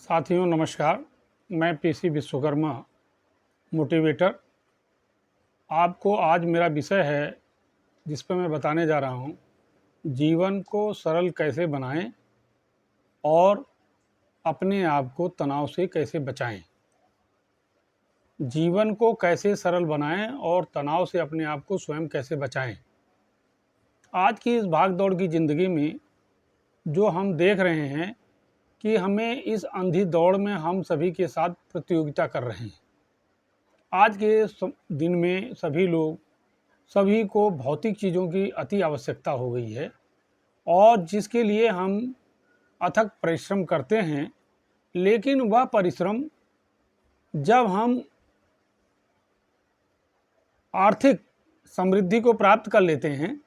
साथियों नमस्कार। मैं पीसी विश्वकर्मा मोटिवेटर। आपको आज मेरा विषय है जिस पर मैं बताने जा रहा हूँ, जीवन को सरल कैसे बनाएं और अपने आप को तनाव से कैसे बचाएं। जीवन को कैसे सरल बनाएं और तनाव से अपने आप को स्वयं कैसे बचाएं। आज की इस भाग दौड़ की ज़िंदगी में जो हम देख रहे हैं कि हमें इस अंधी दौड़ में हम सभी के साथ प्रतियोगिता कर रहे हैं। आज के दिन में सभी को भौतिक चीज़ों की अति आवश्यकता हो गई है और जिसके लिए हम अथक परिश्रम करते हैं, लेकिन वह परिश्रम जब हम आर्थिक समृद्धि को प्राप्त कर लेते हैं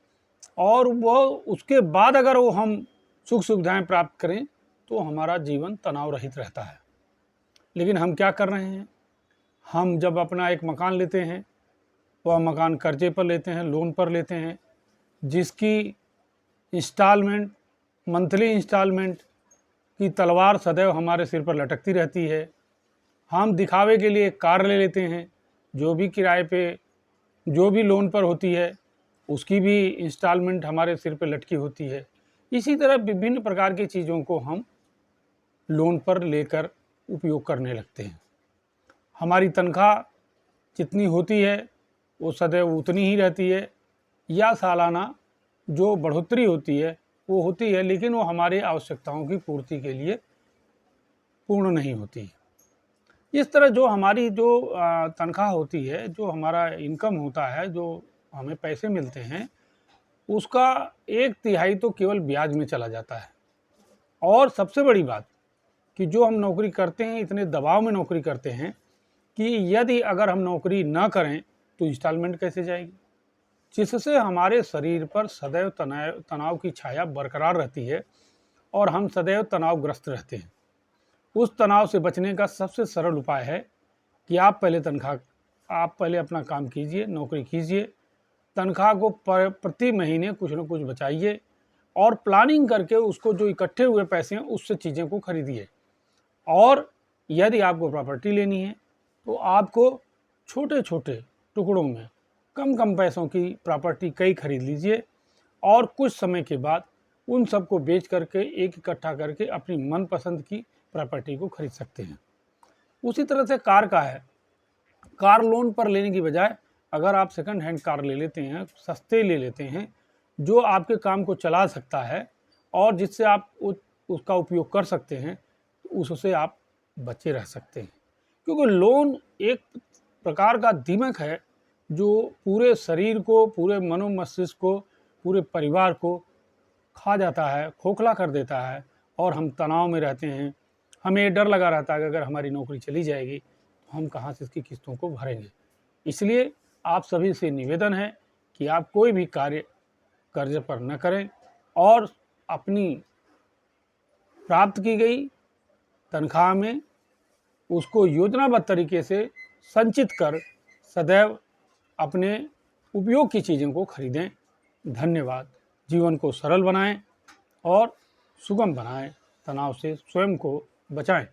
और वो उसके बाद अगर वो हम सुख सुविधाएं प्राप्त करें तो हमारा जीवन तनाव रहित रहता है। लेकिन हम क्या कर रहे हैं, हम जब अपना एक मकान लेते हैं, वह मकान कर्जे पर लेते हैं, लोन पर लेते हैं, जिसकी इंस्टॉलमेंट मंथली इंस्टॉलमेंट की तलवार सदैव हमारे सिर पर लटकती रहती है। हम दिखावे के लिए एक कार ले लेते हैं, जो भी किराए पे, जो भी लोन पर होती है, उसकी भी इंस्टॉलमेंट हमारे सिर पर लटकी होती है। इसी तरह विभिन्न प्रकार की चीज़ों को हम लोन पर लेकर उपयोग करने लगते हैं। हमारी तनख्वाह जितनी होती है वो सदैव उतनी ही रहती है, या सालाना जो बढ़ोतरी होती है वो होती है, लेकिन वो हमारी आवश्यकताओं की पूर्ति के लिए पूर्ण नहीं होती। इस तरह जो हमारी तनख्वाह होती है, जो हमारा इनकम होता है, जो हमें पैसे मिलते हैं, उसका 1/3 तो केवल ब्याज में चला जाता है। और सबसे बड़ी बात कि जो हम नौकरी करते हैं, इतने दबाव में नौकरी करते हैं कि यदि अगर हम नौकरी न करें तो इंस्टॉलमेंट कैसे जाएगी, जिससे हमारे शरीर पर सदैव तनाव की छाया बरकरार रहती है और हम सदैव तनावग्रस्त रहते हैं। उस तनाव से बचने का सबसे सरल उपाय है कि आप पहले अपना काम कीजिए, नौकरी कीजिए, तनख्वाह को प्रति महीने कुछ न कुछ बचाइए और प्लानिंग करके उसको जो इकट्ठे हुए पैसे हैं उससे चीज़ें को खरीदिए। और यदि आपको प्रॉपर्टी लेनी है तो आपको छोटे छोटे टुकड़ों में कम कम पैसों की प्रॉपर्टी कई खरीद लीजिए और कुछ समय के बाद उन सबको बेच करके एक इकट्ठा करके अपनी मनपसंद की प्रॉपर्टी को खरीद सकते हैं। उसी तरह से कार का है। कार लोन पर लेने की बजाय अगर आप सेकंड हैंड कार ले लेते हैं, सस्ते ले लेते हैं, जो आपके काम को चला सकता है और जिससे आप उसका उपयोग कर सकते हैं, तो उससे आप बचे रह सकते हैं। क्योंकि लोन एक प्रकार का दीमक है जो पूरे शरीर को, पूरे मनोमस्तिष्क को, पूरे परिवार को खा जाता है, खोखला कर देता है और हम तनाव में रहते हैं। हमें डर लगा रहता है कि अगर हमारी नौकरी चली जाएगी तो हम कहाँ से इसकी किस्तों को भरेंगे। इसलिए आप सभी से निवेदन है कि आप कोई भी कार्य कर्ज पर न करें और अपनी प्राप्त की गई तनख्वाह में उसको योजनाबद्ध तरीके से संचित कर सदैव अपने उपयोग की चीज़ों को खरीदें। धन्यवाद। जीवन को सरल बनाएं और सुगम बनाएं, तनाव से स्वयं को बचाएं।